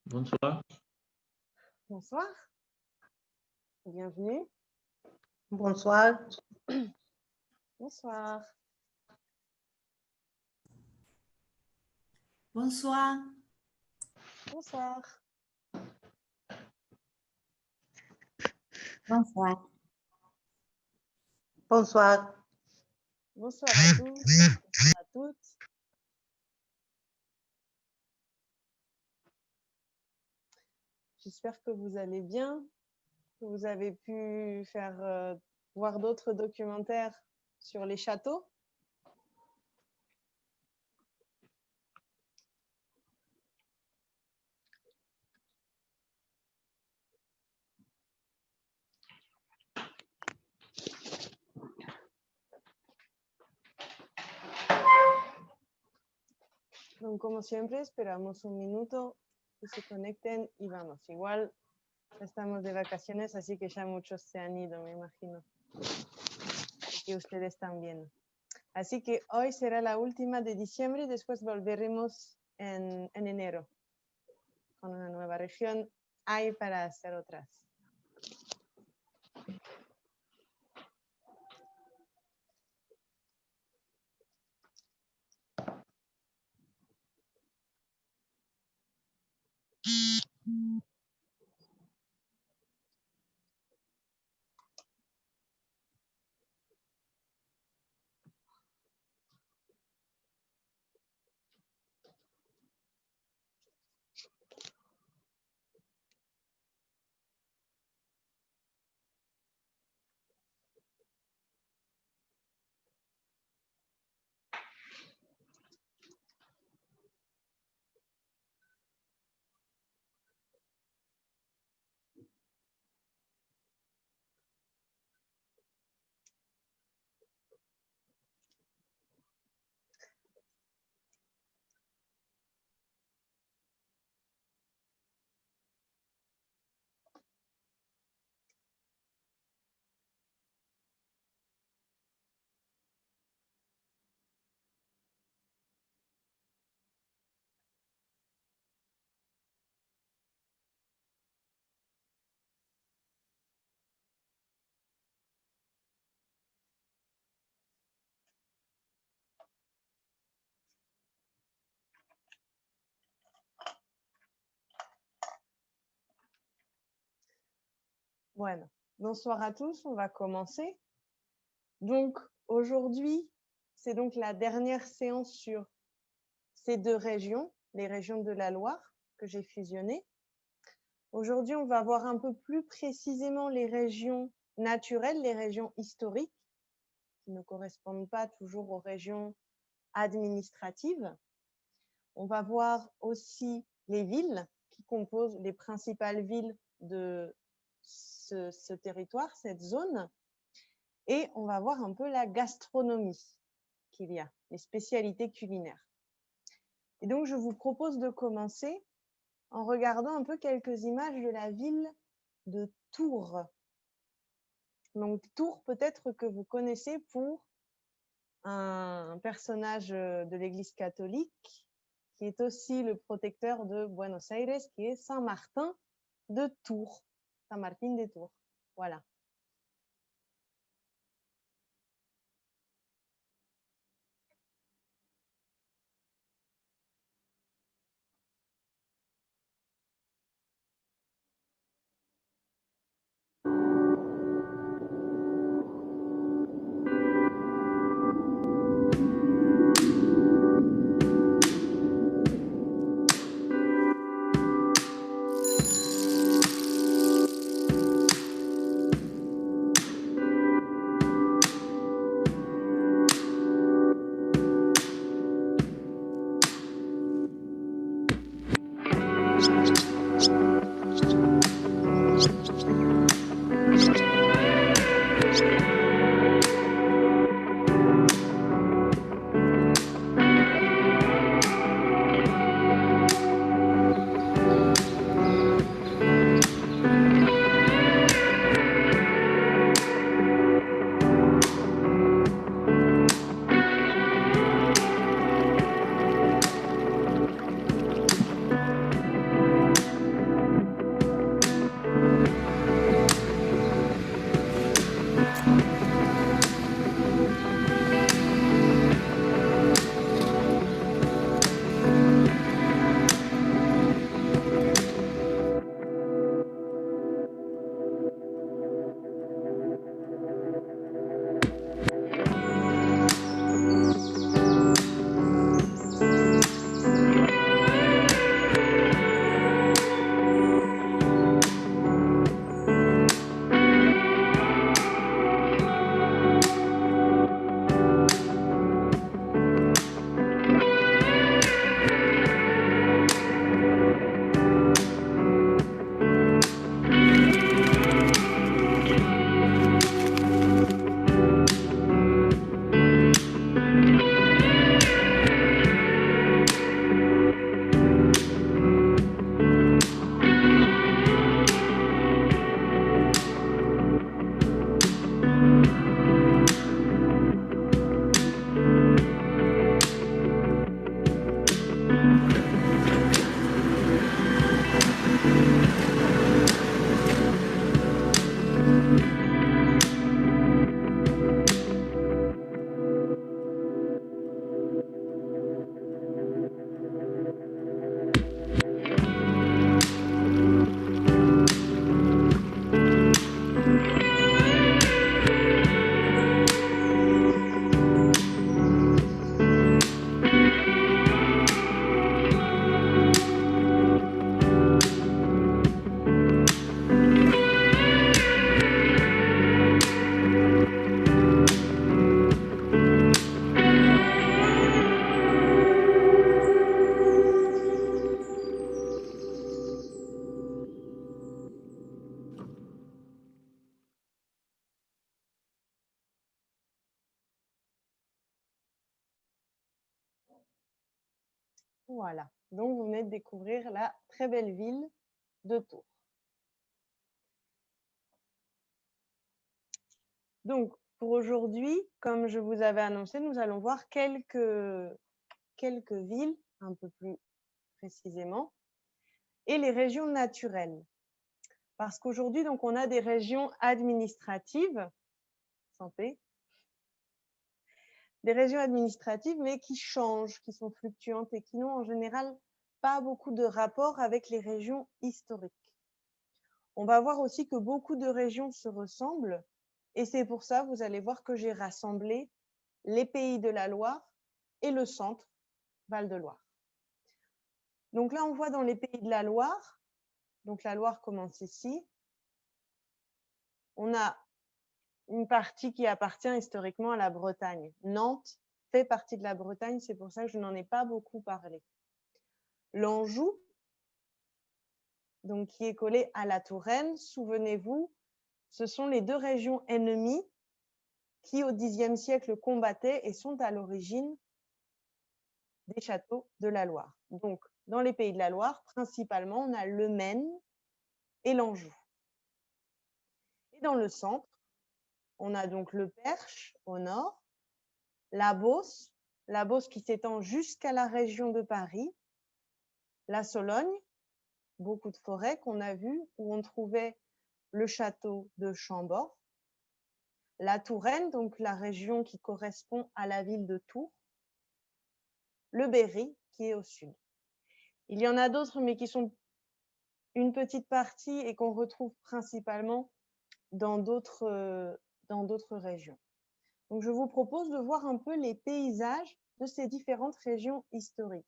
Bonsoir. Bonsoir. Bienvenue. Bonsoir. Bonsoir. Bonsoir. Bonsoir. Bonsoir. Bonsoir. Bonsoir à tous, bonsoir à toutes. J'espère que vous allez bien, que vous avez pu faire voir d'autres documentaires sur les châteaux. Donc, como siempre, esperamos un minuto que se conecten y vamos. Igual estamos de vacaciones, así que ya muchos se han ido, me imagino. Y ustedes también. Así que hoy será la última de diciembre y después volveremos en enero con una nueva región. Hay para hacer otras. Bueno, bonsoir à tous, on va commencer. Donc, aujourd'hui, c'est donc la dernière séance sur ces deux régions, les régions de la Loire que j'ai fusionnées. Aujourd'hui, on va voir un peu plus précisément les régions naturelles, les régions historiques, qui ne correspondent pas toujours aux régions administratives. On va voir aussi les villes qui composent les principales villes de ce territoire, cette zone. Et on va voir un peu la gastronomie qu'il y a, les spécialités culinaires. Et donc, je vous propose de commencer en regardant un peu quelques images de la ville de Tours. Donc, Tours, peut-être que vous connaissez pour un personnage de l'Église catholique qui est aussi le protecteur de Buenos Aires, qui est Saint Martin de Tours, Saint Martin de Tours. Voilà. Voilà. Donc, vous venez de découvrir la très belle ville de Tours. Donc, pour aujourd'hui, comme je vous avais annoncé, nous allons voir quelques villes, un peu plus précisément, et les régions naturelles. Parce qu'aujourd'hui, donc, on a des régions administratives, santé, des régions administratives, mais qui changent, qui sont fluctuantes et qui n'ont en général pas beaucoup de rapport avec les régions historiques. On va voir aussi que beaucoup de régions se ressemblent, et c'est pour ça, vous allez voir que j'ai rassemblé les Pays de la Loire et le centre, Val-de-Loire. Donc là, on voit dans les Pays de la Loire, donc la Loire commence ici, on a une partie qui appartient historiquement à la Bretagne. Nantes fait partie de la Bretagne, c'est pour ça que je n'en ai pas beaucoup parlé. L'Anjou, donc qui est collé à la Touraine, souvenez-vous, ce sont les deux régions ennemies qui, au Xe siècle, combattaient et sont à l'origine des châteaux de la Loire. Donc, dans les Pays de la Loire, principalement, on a le Maine et l'Anjou. Et dans le centre, on a donc le Perche au nord, la Beauce qui s'étend jusqu'à la région de Paris, la Sologne, beaucoup de forêts qu'on a vues, où on trouvait le château de Chambord, la Touraine, donc la région qui correspond à la ville de Tours, le Berry qui est au sud. Il y en a d'autres, mais qui sont une petite partie et qu'on retrouve principalement dans d'autres régions. Donc, je vous propose de voir un peu les paysages de ces différentes régions historiques.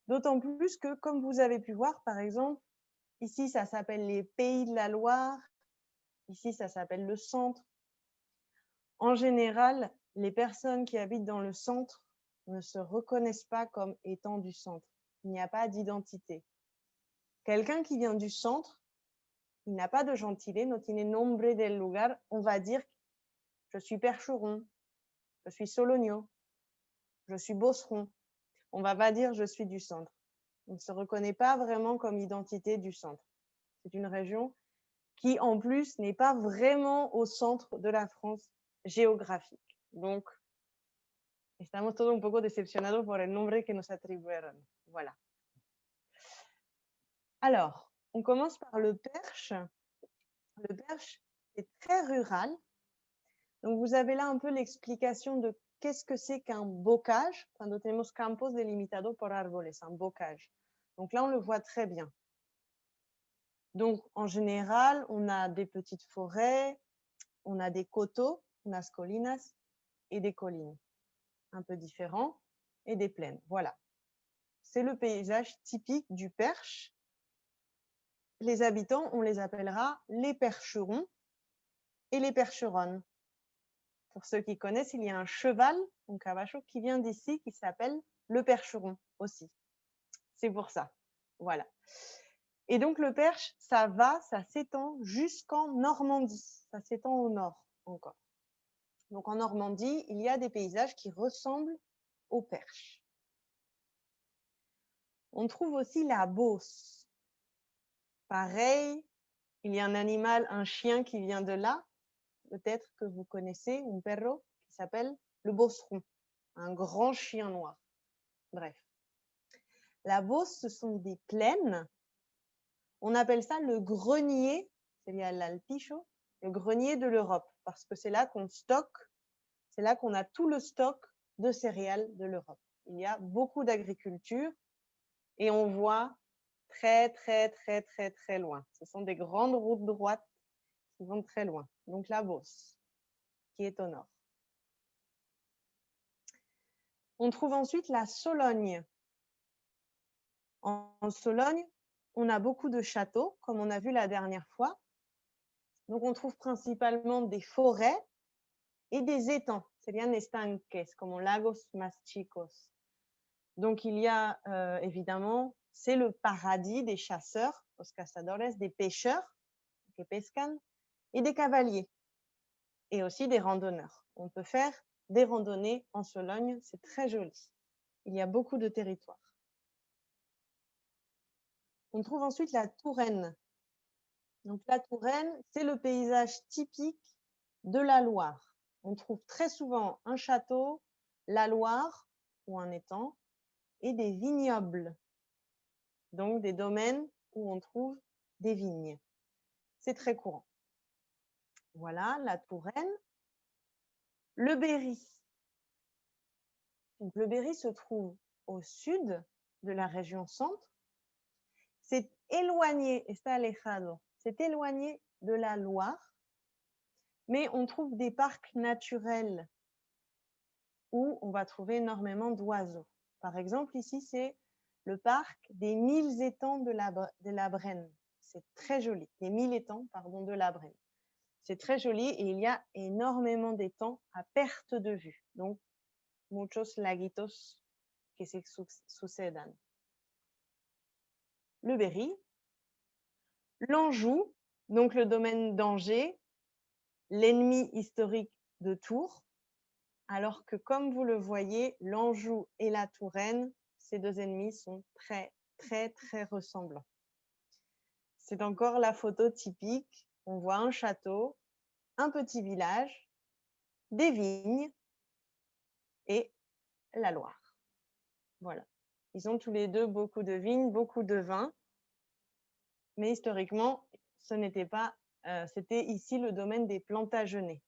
D'autant plus que, comme vous avez pu voir, par exemple, ici, ça s'appelle les Pays de la Loire, ici, ça s'appelle le centre. En général, les personnes qui habitent dans le centre ne se reconnaissent pas comme étant du centre. Il n'y a pas d'identité. Quelqu'un qui vient du centre, il n'a pas de gentilé, no tiene nombre del lugar, on va dire je suis percheron, je suis sologno, je suis bosseron. On va pas dire je suis du centre. On ne se reconnaît pas vraiment comme identité du centre. C'est une région qui, en plus, n'est pas vraiment au centre de la France géographique. Donc, estamos todos un poco decepcionados por el nombre que nos atribuyeron. Voilà. Alors, on commence par le Perche. Le Perche est très rural. Donc, vous avez là un peu l'explication de qu'est-ce que c'est qu'un bocage. Cuando tenemos campos delimitados por árboles, un bocage. Donc là, on le voit très bien. Donc, en général, on a des petites forêts, on a des coteaux, unas colinas, et des collines un peu différents, et des plaines. Voilà. C'est le paysage typique du Perche. Les habitants, on les appellera les percherons et les percheronnes. Pour ceux qui connaissent, il y a un cheval, un caballo, qui vient d'ici, qui s'appelle le percheron aussi. C'est pour ça. Voilà. Et donc, le Perche, ça s'étend jusqu'en Normandie. Ça s'étend au nord encore. Donc, en Normandie, il y a des paysages qui ressemblent au Perche. On trouve aussi la Beauce. Pareil, il y a un animal, un chien qui vient de là, peut-être que vous connaissez, un perro, qui s'appelle le bosseron, un grand chien noir. Bref. La Beauce, ce sont des plaines. On appelle ça le grenier, c'est lié à l'alpicho, le grenier de l'Europe, parce que c'est là qu'on stocke, c'est là qu'on a tout le stock de céréales de l'Europe. Il y a beaucoup d'agriculture et on voit très, très, très, très, très loin. Ce sont des grandes routes droites qui vont très loin. Donc la Beauce, qui est au nord. On trouve ensuite la Sologne. En Sologne, on a beaucoup de châteaux, comme on a vu la dernière fois. Donc on trouve principalement des forêts et des étangs. Serían estanques, como lagos más chicos. Donc il y a évidemment, c'est le paradis des chasseurs, los cazadores, des pêcheurs, que pescan, et des cavaliers, et aussi des randonneurs. On peut faire des randonnées en Sologne, c'est très joli. Il y a beaucoup de territoires. On trouve ensuite la Touraine. Donc la Touraine, c'est le paysage typique de la Loire. On trouve très souvent un château, la Loire ou un étang, et des vignobles, donc des domaines où on trouve des vignes. C'est très courant. Voilà, la Touraine. Le Berry. Donc, le Berry se trouve au sud de la région centre. C'est éloigné, está alejado, c'est éloigné de la Loire, mais on trouve des parcs naturels où on va trouver énormément d'oiseaux. Par exemple, ici, c'est le parc des 1000 étangs de la Brenne. C'est très joli, les 1000 étangs, pardon, de la Brenne. C'est très joli et il y a énormément d'étangs à perte de vue. Donc, muchos laguitos que se sucedan. Le Berry, l'Anjou, donc le domaine d'Angers, l'ennemi historique de Tours, alors que comme vous le voyez, l'Anjou et la Touraine, ces deux ennemis sont très, très, très ressemblants. C'est encore la photo typique. On voit un château, un petit village, des vignes et la Loire. Voilà. Ils ont tous les deux beaucoup de vignes, beaucoup de vins, mais historiquement, ce n'était pas, c'était ici le domaine des Plantagenets,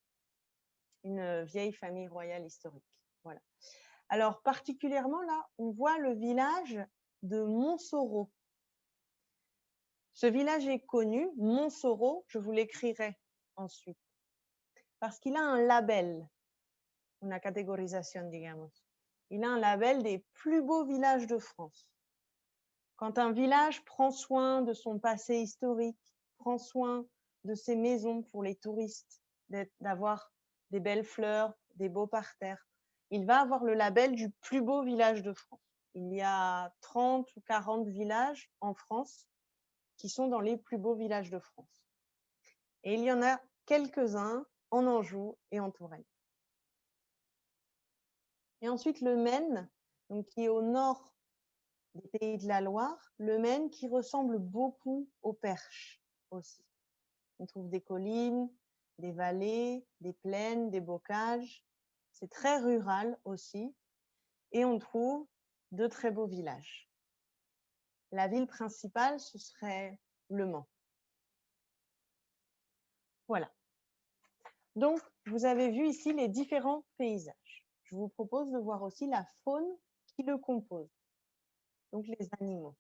une vieille famille royale historique. Voilà. Alors, particulièrement là, on voit le village de Montsoreau. Ce village est connu, Montsoreau, je vous l'écrirai ensuite, parce qu'il a un label, une catégorisation, digamos. Il a un label des plus beaux villages de France. Quand un village prend soin de son passé historique, prend soin de ses maisons pour les touristes, d'avoir des belles fleurs, des beaux parterres, il va avoir le label du plus beau village de France. Il y a 30 ou 40 villages en France qui sont dans les plus beaux villages de France. Et il y en a quelques-uns en Anjou et en Touraine. Et ensuite le Maine, donc qui est au nord des Pays de la Loire, le Maine qui ressemble beaucoup au Perche aussi. On trouve des collines, des vallées, des plaines, des bocages. C'est très rural aussi. Et on trouve de très beaux villages. La ville principale, ce serait Le Mans. Voilà. Donc, vous avez vu ici les différents paysages. Je vous propose de voir aussi la faune qui le compose, donc les animaux.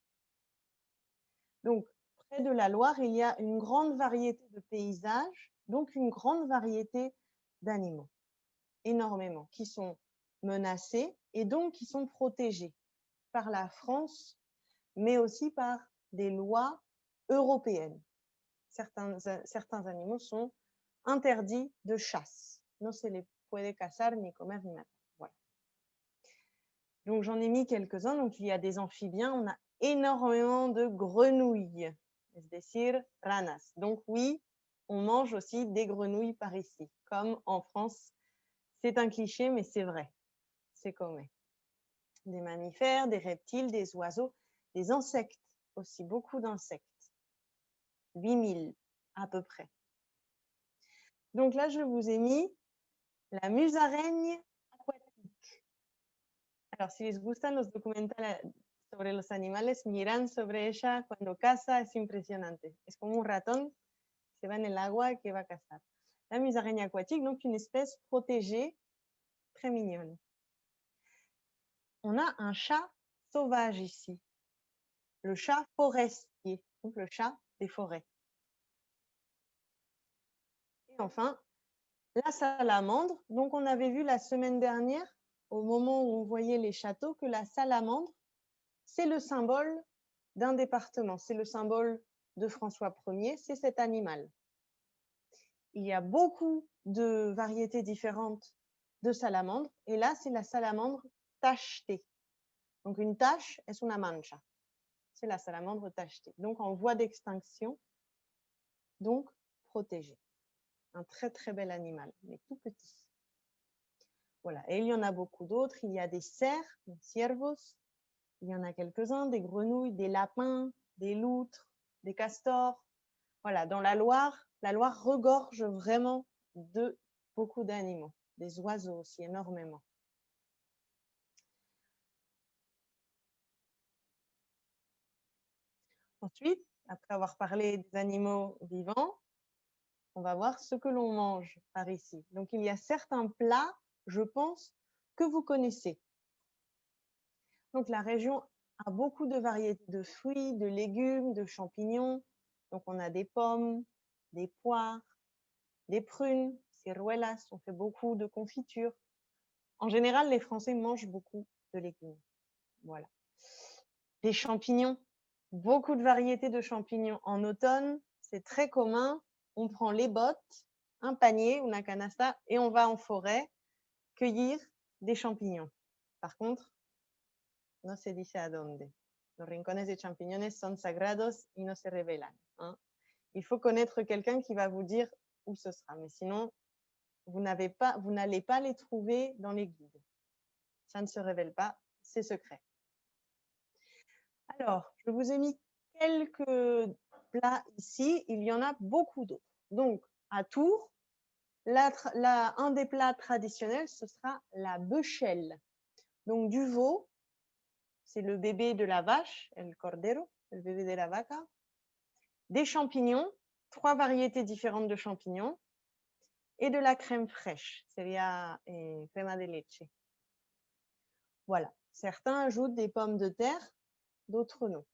Donc, près de la Loire, il y a une grande variété de paysages, donc une grande variété d'animaux, énormément, qui sont menacés et donc qui sont protégés par la France, mais aussi par des lois européennes. Certains animaux sont interdits de chasse. No se les puede cazar ni comer ni matar. Voilà. Donc j'en ai mis quelques-uns. Donc il y a des amphibiens. On a énormément de grenouilles, es decir, ranas. Donc oui, on mange aussi des grenouilles par ici, comme en France. C'est un cliché, mais c'est vrai. C'est commun. Des mammifères, des reptiles, des oiseaux, des insectes aussi, beaucoup d'insectes. 8000 à peu près. Donc là, je vous ai mis la musaraigne aquatique. Alors, si les gustan los documentales sobre los animales, miran sobre ella cuando caza, es impresionante. Es como un ratón qui se va en el agua et qui va cazar. La musaraigne aquatique, donc une espèce protégée, très mignonne. On a un chat sauvage ici, le chat forestier, donc le chat des forêts. Et enfin, la salamandre, donc on avait vu la semaine dernière, au moment où on voyait les châteaux, que la salamandre, c'est le symbole d'un département, c'est le symbole de François Ier, c'est cet animal. Il y a beaucoup de variétés différentes de salamandres, et là, c'est la salamandre tachetée. Donc une tache es una mancha. C'est la salamandre tachetée. Donc en voie d'extinction, donc protégée. Un très très bel animal, mais tout petit. Voilà, et il y en a beaucoup d'autres. Il y a des cerfs, des ciervos, il y en a quelques-uns, des grenouilles, des lapins, des loutres, des castors. Voilà, dans la Loire regorge vraiment de beaucoup d'animaux, des oiseaux aussi, énormément. Ensuite, après avoir parlé des animaux vivants, on va voir ce que l'on mange par ici. Donc, il y a certains plats, je pense, que vous connaissez. Donc, la région a beaucoup de variétés de fruits, de légumes, de champignons. Donc, on a des pommes, des poires, des prunes, ciruelas, on fait beaucoup de confitures. En général, les Français mangent beaucoup de légumes. Voilà. Des champignons, beaucoup de variétés de champignons. En automne, c'est très commun. On prend les bottes, un panier, una canasta, et on va en forêt cueillir des champignons. Par contre, no se dice a dónde. Los rincones de champiñones son sagrados y no se revelan. Hein. Il faut connaître quelqu'un qui va vous dire où ce sera. Mais sinon, vous n'allez pas les trouver dans les guides. Ça ne se révèle pas, c'est secret. Alors, je vous ai mis quelques plats ici. Il y en a beaucoup d'autres. Donc, à Tours, un des plats traditionnels, ce sera la bechelle. Donc, du veau, c'est le bébé de la vache, el cordero, le bébé de la vaca. Des champignons, 3 variétés différentes de champignons. Et de la crème fraîche, sería crema de leche. Voilà. Certains ajoutent des pommes de terre, d'autres non.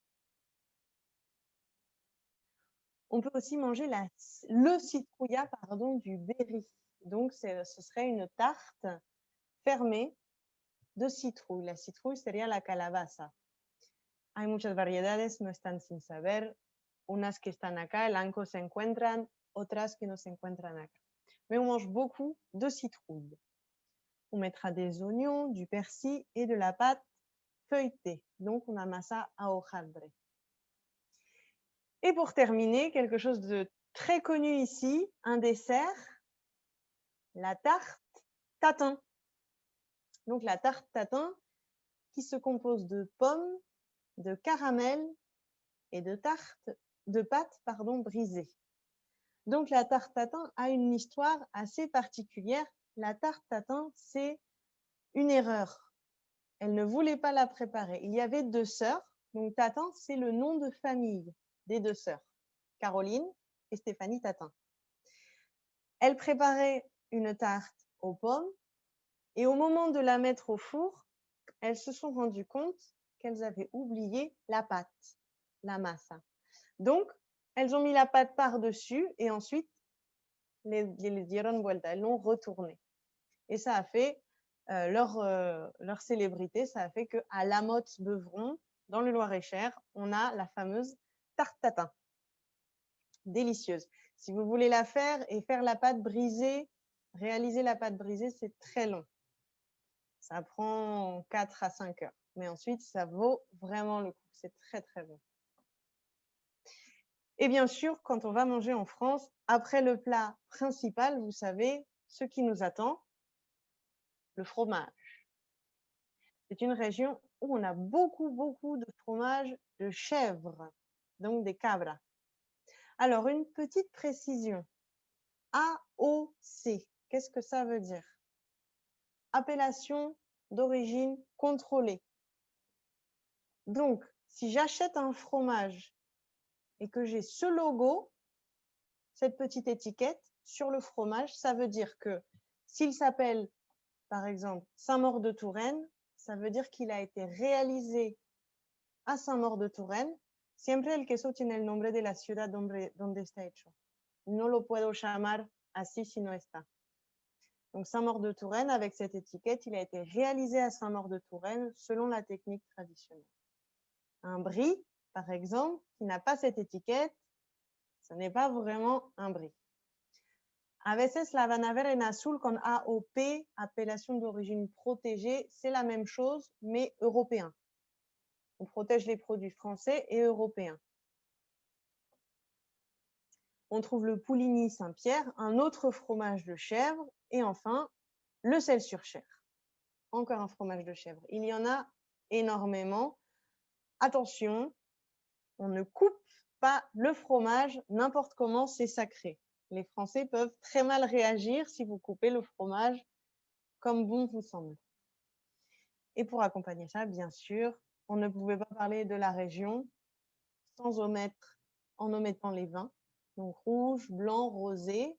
On peut aussi manger le citrouillat du Berry. Donc, ce serait une tarte fermée de citrouille. La citrouille sería la calabaza. Hay muchas variedades, no están sin saber. Unas que están acá, el anco se encuentran, otras que no se encuentran acá. Mais on mange beaucoup de citrouille. On mettra des oignons, du persil et de la pâte feuilletée. Donc, on amasa a hojaldre. Et pour terminer, quelque chose de très connu ici, un dessert, la tarte tatin. Donc, la tarte tatin qui se compose de pommes, de caramel et de pâte brisée. Donc, la tarte tatin a une histoire assez particulière. La tarte tatin, c'est une erreur. Elle ne voulait pas la préparer. Il y avait 2 sœurs. Donc, Tatin, c'est le nom de famille des 2 sœurs, Caroline et Stéphanie Tatin. Elles préparaient une tarte aux pommes et au moment de la mettre au four, elles se sont rendues compte qu'elles avaient oublié la pâte, la masa. Donc, elles ont mis la pâte par-dessus et ensuite, les dieron vuelta, elles l'ont retournée. Et ça a fait leur célébrité, ça a fait qu'à La Motte-Beuvron, dans le Loir-et-Cher, on a la fameuse tarte tatin. Délicieuse. Si vous voulez la faire et faire la pâte brisée, réaliser la pâte brisée, c'est très long. Ça prend 4 à 5 heures. Mais ensuite, ça vaut vraiment le coup. C'est très, très bon. Et bien sûr, quand on va manger en France, après le plat principal, vous savez, ce qui nous attend, le fromage. C'est une région où on a beaucoup, beaucoup de fromage de chèvre, donc des cabras. Alors, une petite précision. AOC, qu'est-ce que ça veut dire? Appellation d'origine contrôlée. Donc, si j'achète un fromage et que j'ai ce logo, cette petite étiquette sur le fromage, ça veut dire que s'il s'appelle, par exemple, Saint-Maur-de-Touraine, ça veut dire qu'il a été réalisé a Saint-Maur-de-Touraine. Siempre el queso tiene el nombre de la ciudad donde está hecho. No lo puedo llamar así si no está. Donc, Saint-Maur-de-Touraine, avec cette étiquette, il a été réalisé à Saint-Maur-de-Touraine selon la technique traditionnelle. Un brie, par exemple, qui n'a pas cette étiquette, ce n'est pas vraiment un brie. A veces la van a ver en azul con AOP, appellation d'origine protégée, c'est la même chose, mais européen. On protège les produits français et européens. On trouve le Pouligny Saint-Pierre, un autre fromage de chèvre, et enfin, le Celles-sur-Cher. Encore un fromage de chèvre. Il y en a énormément. Attention, on ne coupe pas le fromage n'importe comment, c'est sacré. Les Français peuvent très mal réagir si vous coupez le fromage comme bon vous semble. Et pour accompagner ça, bien sûr, on ne pouvait pas parler de la région sans en omettant les vins. Donc rouge, blanc, rosé.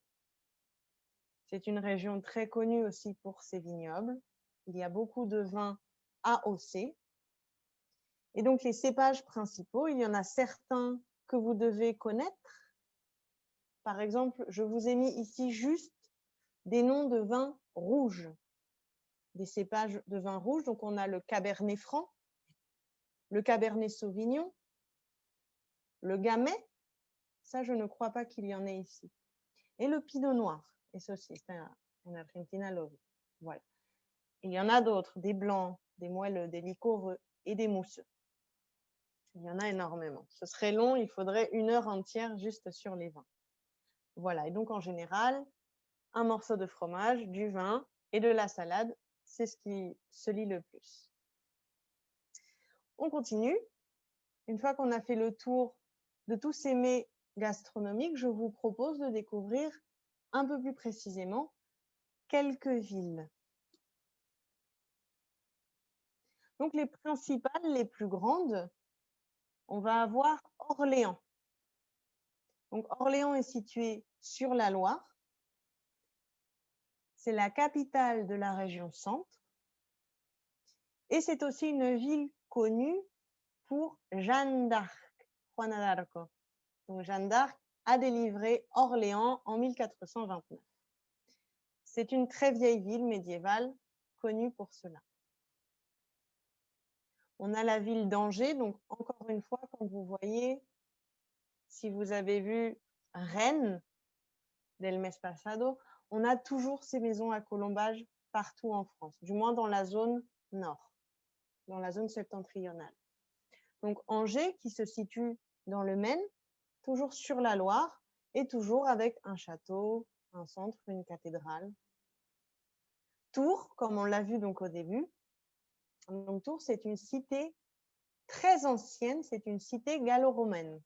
C'est une région très connue aussi pour ses vignobles. Il y a beaucoup de vins AOC. Et donc les cépages principaux, il y en a certains que vous devez connaître. Par exemple, je vous ai mis ici juste des noms de vins rouges, des cépages de vins rouges. Donc on a le Cabernet Franc, le Cabernet Sauvignon, le Gamay, ça je ne crois pas qu'il y en ait ici, et le Pinot Noir. Et ceci, c'est en Argentina, voilà. Il y en a d'autres, des blancs, des moelleux, des liquoreux et des mousseux. Il y en a énormément. Ce serait long, il faudrait 1 heure entière juste sur les vins. Voilà, et donc en général, un morceau de fromage, du vin et de la salade, c'est ce qui se lit le plus. On continue. Une fois qu'on a fait le tour de tous ces mets gastronomiques, je vous propose de découvrir un peu plus précisément quelques villes. Donc les principales, les plus grandes, on va avoir Orléans. Donc Orléans est situé sur la Loire. C'est la capitale de la région Centre. Et c'est aussi une ville connue pour Jeanne d'Arc, Juana d'Arco. Donc Jeanne d'Arc a délivré Orléans en 1429. C'est une très vieille ville médiévale connue pour cela. On a la ville d'Angers, donc encore une fois, quand vous voyez, si vous avez vu Rennes del mes pasado, on a toujours ces maisons à colombage partout en France, du moins dans la zone nord, dans la zone septentrionale. Donc Angers, qui se situe dans le Maine, toujours sur la Loire, et toujours avec un château, un centre, une cathédrale. Tours, comme on l'a vu donc au début, donc Tours, c'est une cité très ancienne, c'est une cité gallo-romaine.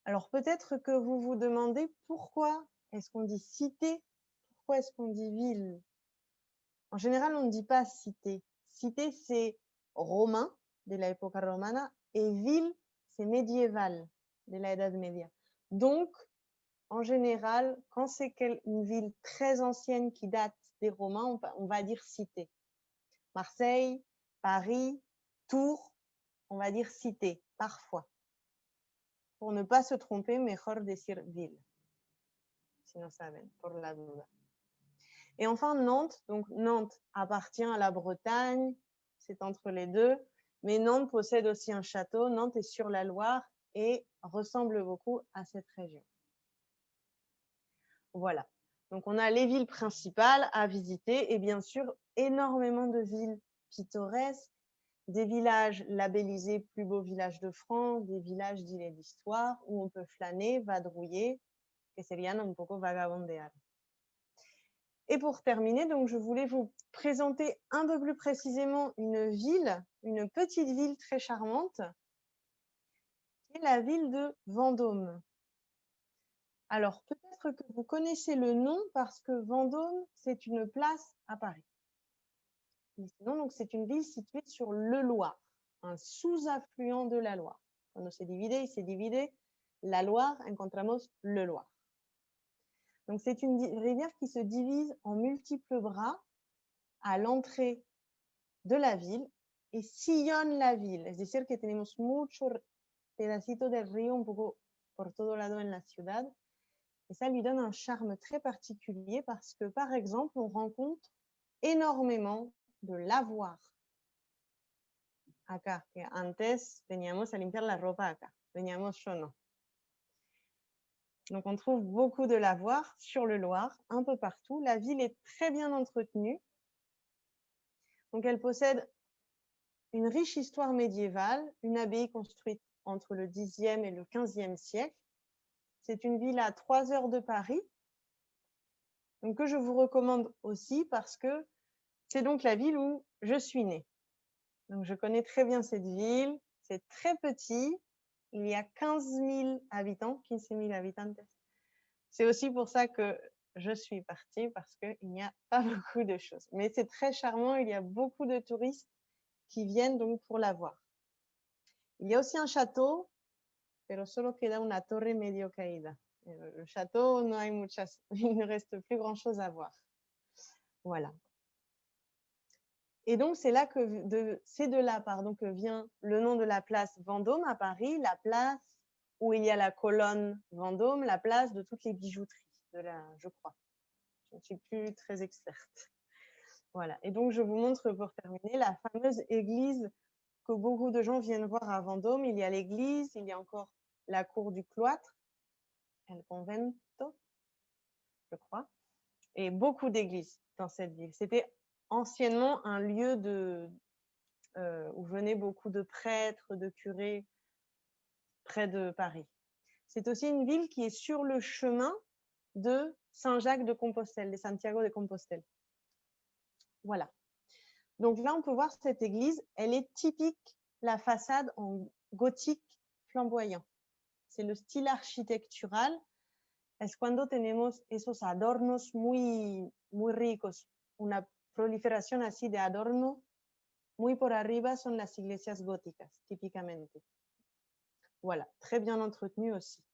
Alors peut-être que vous vous demandez pourquoi est-ce qu'on dit cité, pourquoi est-ce qu'on dit ville? En général, on ne dit pas cité. Cité, c'est romain, de la época romana, et ville, c'est médiéval, de la Edad Media. Donc, en général, quand c'est une ville très ancienne qui date des Romains, on va dire cité. Marseille, Paris, Tours, on va dire cité, parfois. Pour ne pas se tromper, mejor decir ville. Si no saben, por la duda. Et enfin, Nantes. Donc, Nantes appartient à la Bretagne, c'est entre les deux. Mais Nantes possède aussi un château. Nantes est sur la Loire et ressemble beaucoup à cette région. Voilà. Donc, on a les villes principales à visiter et bien sûr, énormément de villes pittoresques, des villages labellisés plus beaux villages de France, des villages d'îles d'histoire où on peut flâner, vadrouiller, que serían un poco vagabondear. Et pour terminer, donc, je voulais vous présenter un peu plus précisément une ville, une petite ville très charmante, qui est la ville de Vendôme. Alors, peut-être que vous connaissez le nom parce que Vendôme, c'est une place à Paris. Mais sinon, donc, c'est une ville située sur le Loire, un sous-affluent de la Loire. Cuando se divide la Loire, encontramos le Loire. Donc, c'est une rivière qui se divise en multiples bras à l'entrée de la ville et sillonne la ville. Es decir, que tenemos mucho pedacito del río un poco por todo lado en la ciudad. Et ça lui donne un charme très particulier parce que, par exemple, on rencontre énormément de lavoirs. Acá, que antes veníamos a limpiar la ropa acá. Veníamos yo no. Donc, on trouve beaucoup de lavoirs sur le Loire, un peu partout. La ville est très bien entretenue. Donc, elle possède une riche histoire médiévale, une abbaye construite entre le Xe et le XVe siècle. C'est une ville à 3 heures de Paris, donc que je vous recommande aussi parce que c'est donc la ville où je suis née. Donc, je connais très bien cette ville. c'est très petit. Il y a 15 000 habitants, 15 000 habitantes. C'est aussi pour ça que je suis partie, parce qu'il n'y a pas beaucoup de choses. Mais c'est très charmant, il y a beaucoup de touristes qui viennent donc pour la voir. Il y a aussi un château, pero solo queda una torre medio caída. Le château, no hay muchas, il ne reste plus grand-chose à voir. Voilà. Et donc, c'est de là que vient le nom de la place Vendôme à Paris, la place où il y a la colonne Vendôme, la place de toutes les bijouteries, je crois. Je ne suis plus très experte. Voilà. Et donc, je vous montre pour terminer la fameuse église que beaucoup de gens viennent voir à Vendôme. Il y a l'église, il y a encore la cour du cloître, El Convento, je crois, et beaucoup d'églises dans cette ville. C'était anciennement un lieu où venaient beaucoup de prêtres, de curés près de Paris. C'est aussi une ville qui est sur le chemin de Saint-Jacques de Compostelle, de Santiago de Compostelle. Voilà. Donc là, on peut voir cette église. Elle est typique, la façade en gothique flamboyant. C'est le style architectural. Es cuando tenemos esos adornos muy ricos. Una proliferación así de adorno. Muy por arriba son las iglesias góticas, typiquement. Voilà, très bien entretenue aussi.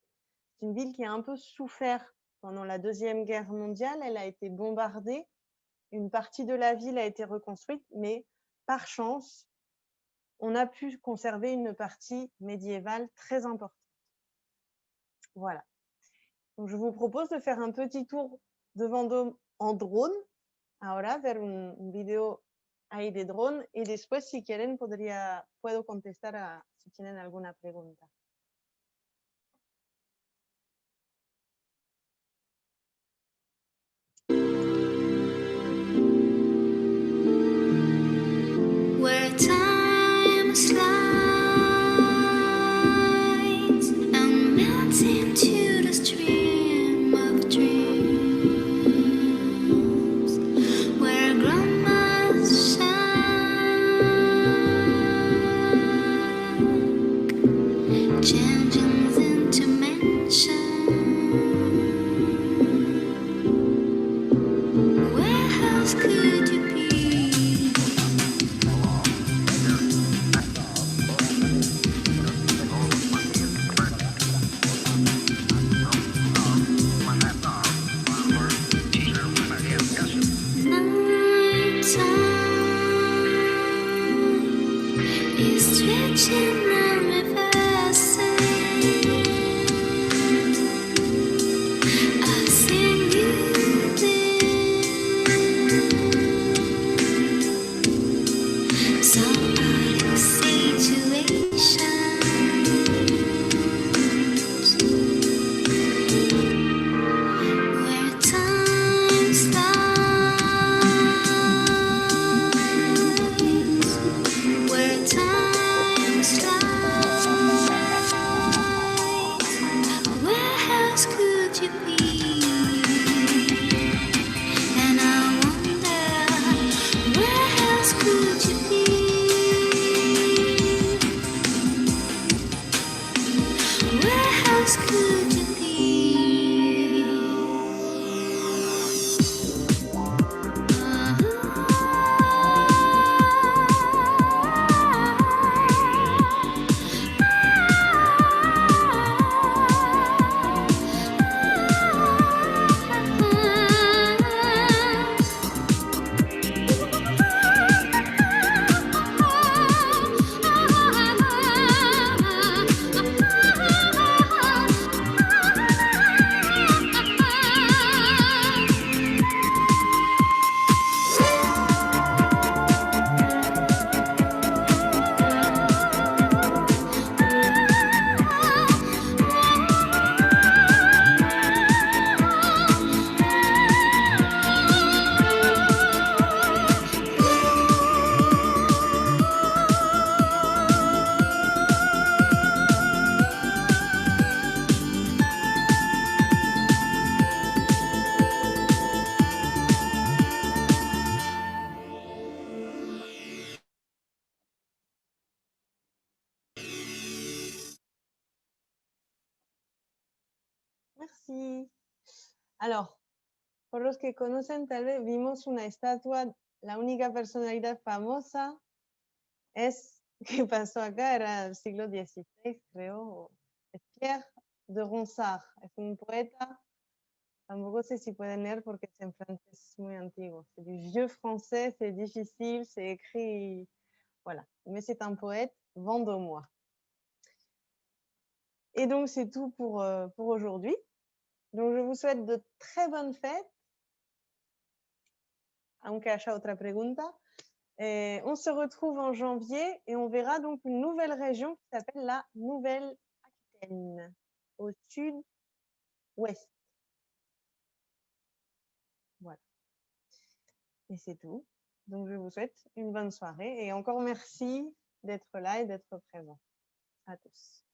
C'est une ville qui a un peu souffert pendant la Deuxième Guerre mondiale. Elle a été bombardée. Une partie de la ville a été reconstruite, mais par chance, on a pu conserver une partie médiévale très importante. Voilà. Donc, je vous propose de faire un petit tour de Vendôme en drone. Ahora, ver un video ahí de drone y después, si quieren, puedo contestar si tienen alguna pregunta. Where time slides and melts into the stream of dreams, where grandma's shine changes into mansion. Where else could you be? Merci. Alors, por los que conocen, tal vez vimos una estatua, la única personalidad famosa es que pasó acá, era el siglo XVI, creo, es Pierre de Ronsard, es un poeta. Tampoco sé si pueden leer porque es en francés muy antiguo. C'est du vieux français, c'est difficile, c'est écrit. Voilà. Mais c'est un poète vendômois. Et donc, c'est tout pour aujourd'hui. Donc, je vous souhaite de très bonnes fêtes. Aunque haya otra pregunta. On se retrouve en janvier et on verra donc une nouvelle région qui s'appelle la Nouvelle-Aquitaine, au sud-ouest. Voilà. Et c'est tout. Donc, je vous souhaite une bonne soirée et encore merci d'être là et d'être présent. À tous.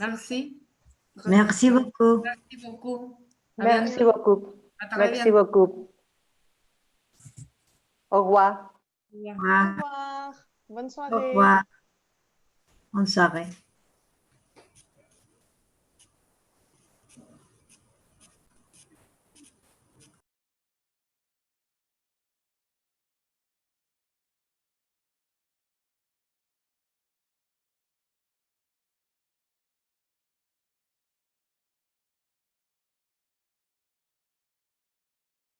Merci. Merci beaucoup. Merci beaucoup. À Merci bientôt. beaucoup. À très Merci bientôt. beaucoup. Au revoir. Au revoir. Au revoir. Au revoir. Bonne Au soirée. revoir. Bonne soirée.